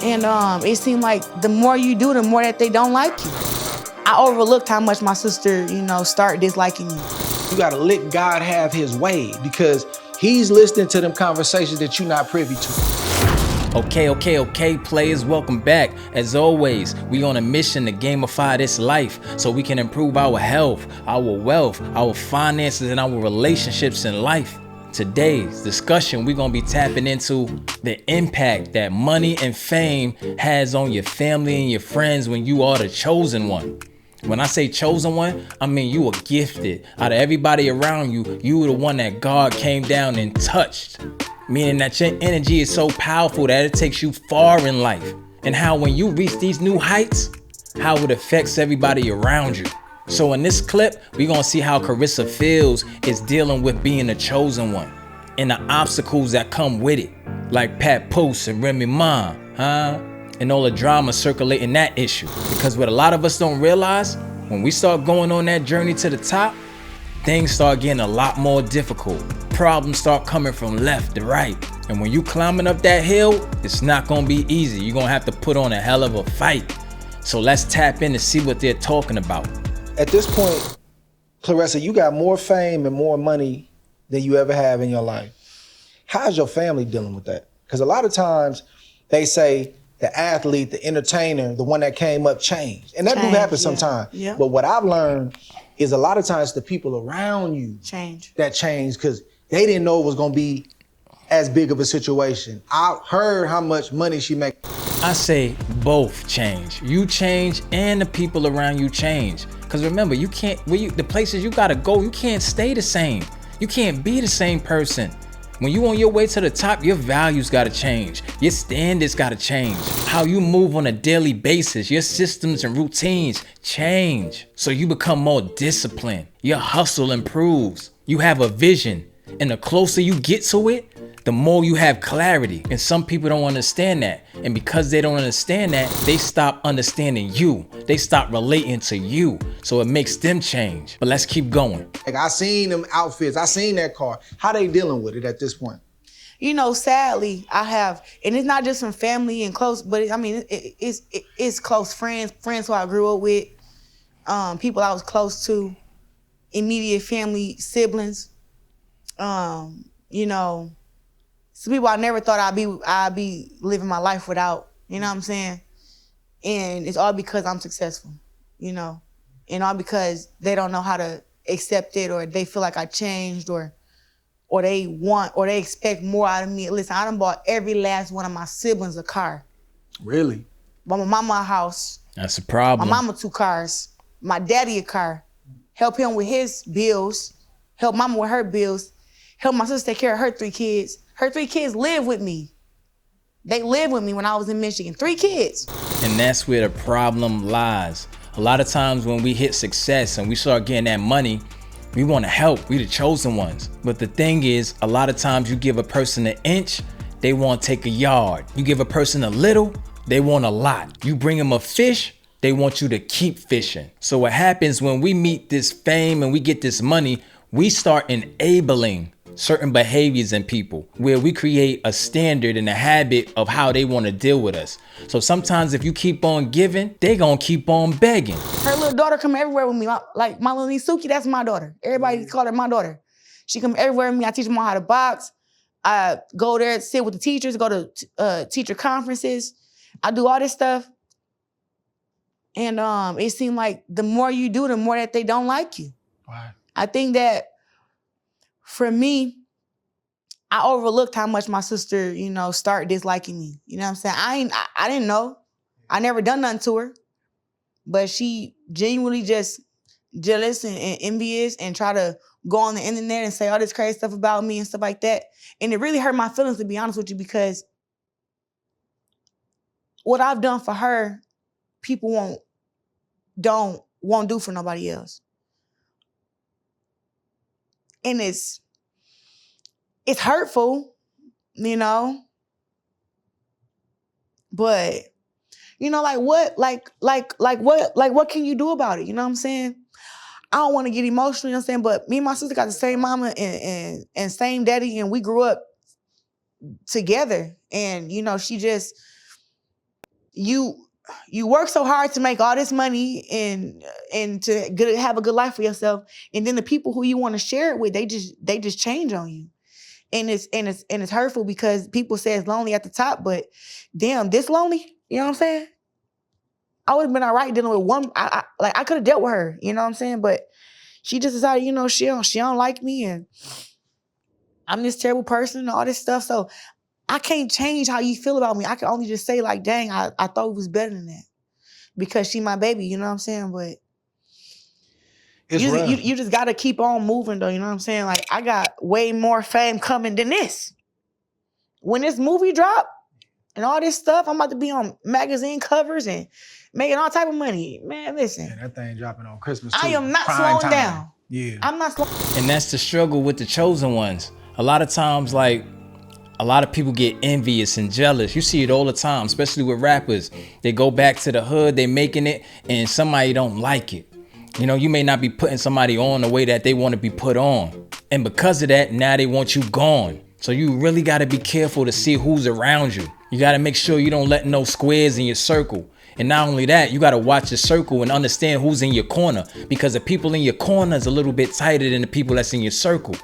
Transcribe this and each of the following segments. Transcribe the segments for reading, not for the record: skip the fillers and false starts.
And it seemed like the more you do, the more that they don't like you. I overlooked how much my sister, started disliking me. You gotta let God have his way because he's listening to them conversations that you're not privy to. Okay, players, welcome back. As always, we on a mission to gamify this life so we can improve our health, our wealth, our finances, and our relationships in life. Today's discussion, we're gonna be tapping into the impact that money and fame has on your family and your friends when you are the chosen one. When I say chosen one, I mean you are gifted. Out of everybody around you, you were the one that God came down and touched. Meaning that your energy is so powerful that it takes you far in life. And how when you reach these new heights, how it affects everybody around you. So in this clip, we're gonna see how Claressa Shields is dealing with being the chosen one and the obstacles that come with it. Like Pat Post and Remy Ma, and all the drama circulating that issue. Because what a lot of us don't realize, when we start going on that journey to the top, things start getting a lot more difficult. Problems start coming from left to right. And when you climbing up that hill, it's not gonna be easy. You're gonna have to put on a hell of a fight. So let's tap in and see what they're talking about. At this point, Claressa, you got more fame and more money than you ever have in your life. How's your family dealing with that? Because a lot of times they say the athlete, the entertainer, the one that came up changed. And that do happen sometimes. Yeah. But what I've learned is a lot of times the people around you that change because they didn't know it was gonna be as big of a situation. I heard how much money she make. I say both change. You change and the people around you change. Because remember, you can't, the places you gotta go, you can't stay the same. You can't be the same person. When you on your way to the top, your values gotta change. Your standards gotta change. How you move on a daily basis, your systems and routines change. So you become more disciplined. Your hustle improves. You have a vision. And the closer you get to it, the more you have clarity. And some people don't understand that. And because they don't understand that, they stop understanding you. They stop relating to you. So it makes them change. But let's keep going. Like I seen them outfits, I seen that car. How they dealing with it at this point? Sadly, I have, and it's not just from family and close, but it's close friends who I grew up with, people I was close to, immediate family, siblings, some people I never thought I'd be living my life without, you know what I'm saying? And it's all because I'm successful, and all because they don't know how to accept it, or they feel like I changed, or they expect more out of me. Listen, I done bought every last one of my siblings a car. Really? Bought my mama a house. That's a problem. My mama 2 cars. My daddy a car. Help him with his bills. Help mama with her bills. Help my sister take care of her 3 kids. Her 3 kids live with me. They lived with me when I was in Michigan. 3 kids. And that's where the problem lies. A lot of times when we hit success and we start getting that money, we want to help. We the chosen ones. But the thing is, a lot of times you give a person an inch, they want to take a yard. You give a person a little, they want a lot. You bring them a fish, they want you to keep fishing. So what happens when we meet this fame and we get this money, we start enabling certain behaviors in people where we create a standard and a habit of how they want to deal with us. So sometimes if you keep on giving, they gonna keep on begging. Her little daughter come everywhere with me. Like my little niece Suki, that's my daughter. Everybody call her my daughter. She come everywhere with me. I teach them how to box. I go there, sit with the teachers, go to teacher conferences. I do all this stuff. And it seemed like the more you do, the more that they don't like you. Wow. I think that for me, I overlooked how much my sister, started disliking me. You know what I'm saying? I didn't know. I never done nothing to her. But she genuinely just jealous and envious and try to go on the internet and say all this crazy stuff about me and stuff like that. And it really hurt my feelings, to be honest with you, because what I've done for her, people won't do for nobody else. And it's hurtful, but what can you do about it? You know what I'm saying? I don't want to get emotional, you know what I'm saying? But me and my sister got the same mama and same daddy, and we grew up together. And, she just, you work so hard to make all this money and to have a good life for yourself, and then the people who you want to share it with, they just change on you. And it's hurtful because people say it's lonely at the top, but damn, this lonely, you know what I'm saying? I would have been all right dealing with one. I could have dealt with her, you know what I'm saying? But she just decided, you know, she don't like me, and I'm this terrible person and all this stuff. So I can't change how you feel about me. I can only just say, like, dang, I thought it was better than that because she my baby, you know what I'm saying? But you just got to keep on moving, though, you know what I'm saying? Like, I got way more fame coming than this. When this movie drop and all this stuff, I'm about to be on magazine covers and making all type of money. Man, listen. Yeah, that thing dropping on Christmas too. I am not Prime slowing time. down. Yeah. I'm not slowing. And that's the struggle with the chosen ones. A lot of times, like, a lot of people get envious and jealous. You see it all the time, especially with rappers. They go back to the hood, they making it, and somebody don't like it. You know, you may not be putting somebody on the way that they want to be put on. And because of that, now they want you gone. So you really got to be careful to see who's around you. You got to make sure you don't let no squares in your circle. And not only that, you got to watch your circle and understand who's in your corner, because the people in your corner is a little bit tighter than the people that's in your circle.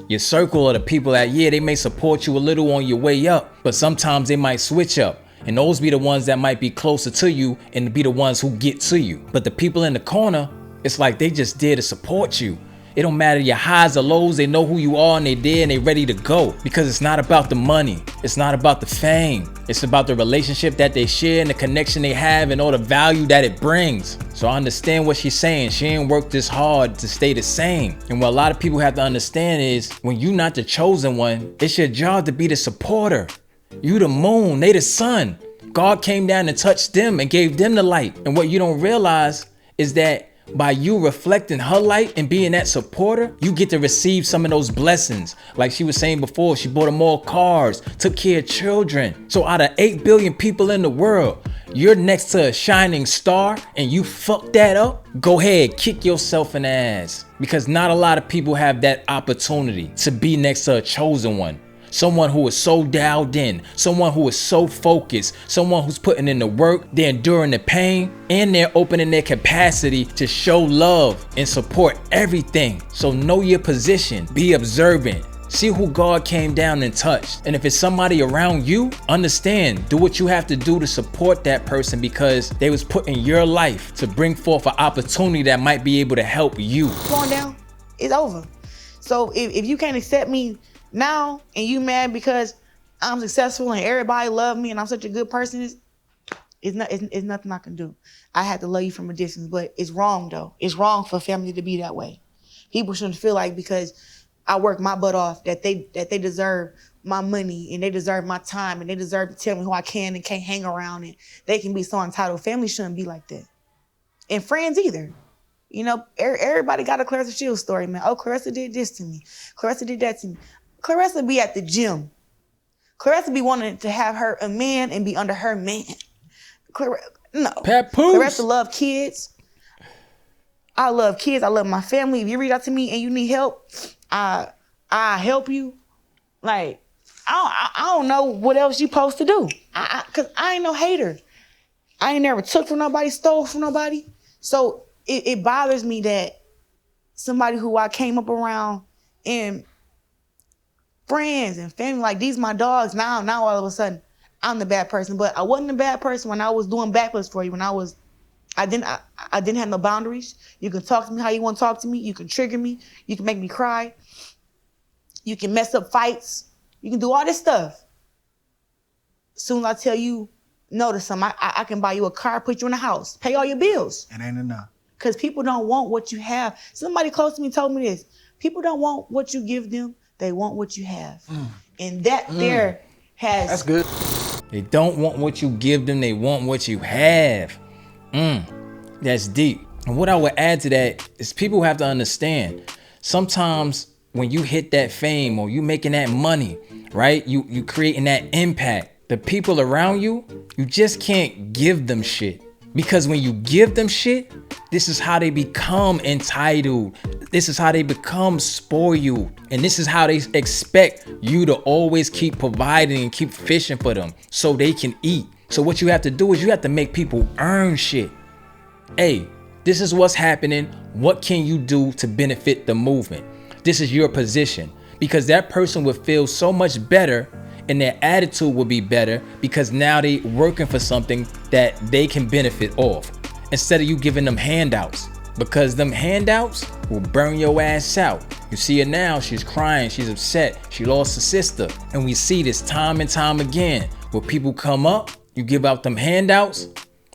Your circle are the people that, yeah, they may support you a little on your way up, but sometimes they might switch up. And those be the ones that might be closer to you and be the ones who get to you. But the people in the corner, it's like they just there to support you. It don't matter your highs or lows, they know who you are and they there and they ready to go. Because it's not about the money, it's not about the fame. It's about the relationship that they share and the connection they have and all the value that it brings. So I understand what she's saying. She ain't worked this hard to stay the same. And what a lot of people have to understand is when you're not the chosen one, it's your job to be the supporter. You the moon, they the sun. God came down and touched them and gave them the light. And what you don't realize is that by you reflecting her light and being that supporter, you get to receive some of those blessings. Like she was saying before, she bought them all cars, took care of children. So out of 8 billion people in the world, you're next to a shining star and you fuck that up, go ahead, kick yourself in the ass. Because not a lot of people have that opportunity to be next to a chosen one. Someone who is so dialed in, someone who is so focused, someone who's putting in the work, they're enduring the pain, and they're opening their capacity to show love and support everything. So know your position, be observant, see who God came down and touched. And if it's somebody around you, understand, do what you have to do to support that person because they was put in your life to bring forth an opportunity that might be able to help you. Going down, it's over. So if you can't accept me now and you mad because I'm successful and everybody love me and I'm such a good person, it's nothing I can do. I had to love you from a distance, but it's wrong though. It's wrong for family to be that way. People shouldn't feel like because I work my butt off that they deserve my money and they deserve my time and they deserve to tell me who I can and can't hang around and they can be so entitled. Family shouldn't be like that. And friends either. You know, everybody got a Claressa Shields story, man. Oh, Claressa did this to me. Claressa did that to me. Claressa be at the gym. Claressa be wanting to have her a man and be under her man. No. Claressa love kids. I love kids. I love my family. If you reach out to me and you need help, I help you. Like, I don't know what else you supposed to do. Cause I ain't no hater. I ain't never took from nobody, stole from nobody. So it bothers me that somebody who I came up around and friends and family, like these my dogs, now all of a sudden I'm the bad person. But I wasn't a bad person when I was doing backflips for you. When I didn't have no boundaries. You can talk to me how you want to talk to me. You can trigger me. You can make me cry. You can mess up fights. You can do all this stuff. Soon as I tell you no to something, I can buy you a car, put you in a house, pay all your bills. It ain't enough. Because people don't want what you have. Somebody close to me told me this. People don't want what you give them. They want what you have. And that there has... That's good. They don't want what you give them. They want what you have. That's deep. And what I would add to that is people have to understand. Sometimes when you hit that fame or you making that money, right? You creating that impact. The people around you, you just can't give them shit. Because when you give them shit, this is how they become entitled. This is how they become spoiled. And this is how they expect you to always keep providing and keep fishing for them so they can eat, So what you have to do is you have to make people earn shit. Hey, this is what's happening. What can you do to benefit the movement? This is your position, because that person would feel so much better and their attitude will be better because now they working for something that they can benefit off, instead of you giving them handouts, because them handouts will burn your ass out. You see her now, she's crying, she's upset, she lost a sister. And we see this time and time again, where people come up, you give out them handouts,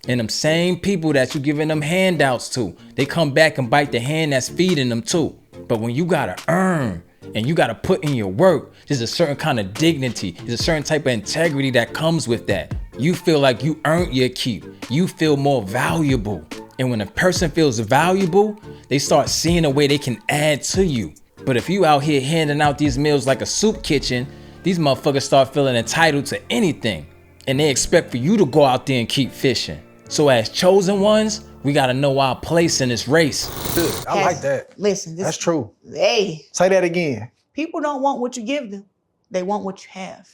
and them same people that you giving them handouts to, they come back and bite the hand that's feeding them too. But when you gotta earn and you gotta put in your work, there's a certain kind of dignity, there's a certain type of integrity that comes with that. You feel like you earned your keep. You feel more valuable. And when a person feels valuable, they start seeing a way they can add to you. But if you out here handing out these meals like a soup kitchen, these motherfuckers start feeling entitled to anything. And they expect for you to go out there and keep fishing. So as chosen ones, we gotta know our place in this race. Good. I like that. Listen, That's true. Hey, Say that again. people don't want what you give them. They want what you have.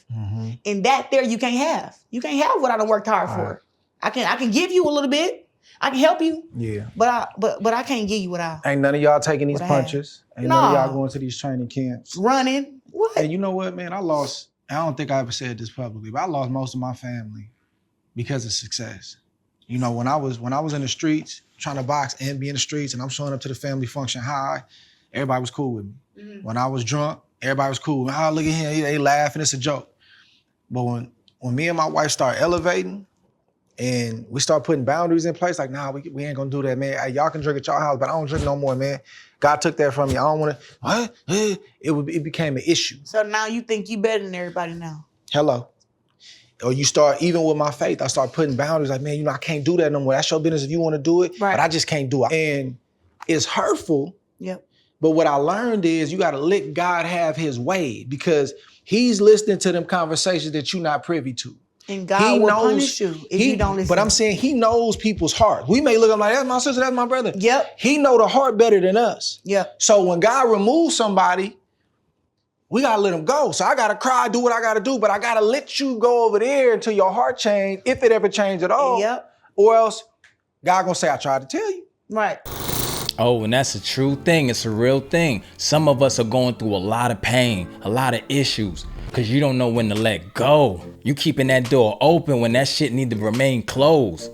And that there you can't have. You can't have what I done worked hard for. I can give you a little bit. I can help you. Yeah. But I can't give you what I Ain't none of y'all taking these What I have. punches. Ain't none of Nah. y'all going to these training camps. running. What? And you know what, man? I don't think I ever said this publicly, but I lost most of my family because of success. You know, when I was in the streets trying to box and be in the streets, and I'm showing up to the family function high, everybody was cool with me. When I was drunk, everybody was cool. Oh, look at him, they laughing, it's a joke. But when me and my wife start elevating and we start putting boundaries in place, like, nah, we ain't gonna do that, man. Hey, y'all can drink at y'all house, but I don't drink no more, man. God took that from me. I don't wanna, what? It became an issue. So now you think you better than everybody now. Hello. Or you start, even with my faith, I start putting boundaries like, man, I can't do that no more. That's your business if you want to do it, Right. but I just can't do it. And it's hurtful, Yep. but what I learned is you got to let God have his way, because he's listening to them conversations that you're not privy to. And God will punish you if you don't listen. But I'm saying he knows people's heart. We may look at him like, that's my sister, that's my brother. Yep. He know the heart better than us. Yep. So when God removes somebody, we gotta let them go. So I gotta cry, do what I gotta do, but I gotta let you go over there until your heart change, if it ever changed at all. Yep. Or else God gonna say, I tried to tell you. Right. Oh, and that's a true thing. It's a real thing. Some of us are going through a lot of pain, a lot of issues, because you don't know when to let go. You keeping that door open when that shit need to remain closed.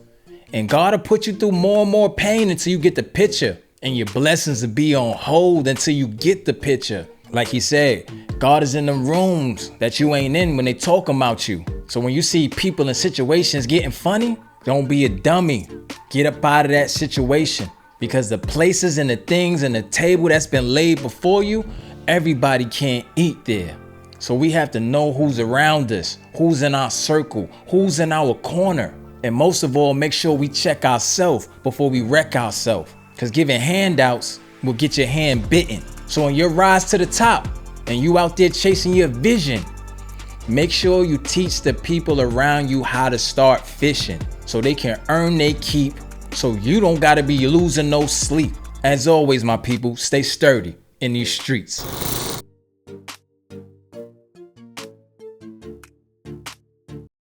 And God will put you through more and more pain until you get the picture. And your blessings will be on hold until you get the picture. Like he said, God is in the rooms that you ain't in when they talk about you. So when you see people in situations getting funny, don't be a dummy. Get up out of that situation, because the places and the things and the table that's been laid before you, everybody can't eat there. So we have to know who's around us, who's in our circle, who's in our corner. And most of all, make sure we check ourselves before we wreck ourselves. Because giving handouts will get your hand bitten. So on your rise to the top and you out there chasing your vision, make sure you teach the people around you how to start fishing so they can earn their keep, so you don't gotta be losing no sleep. As always, my people, stay sturdy in these streets.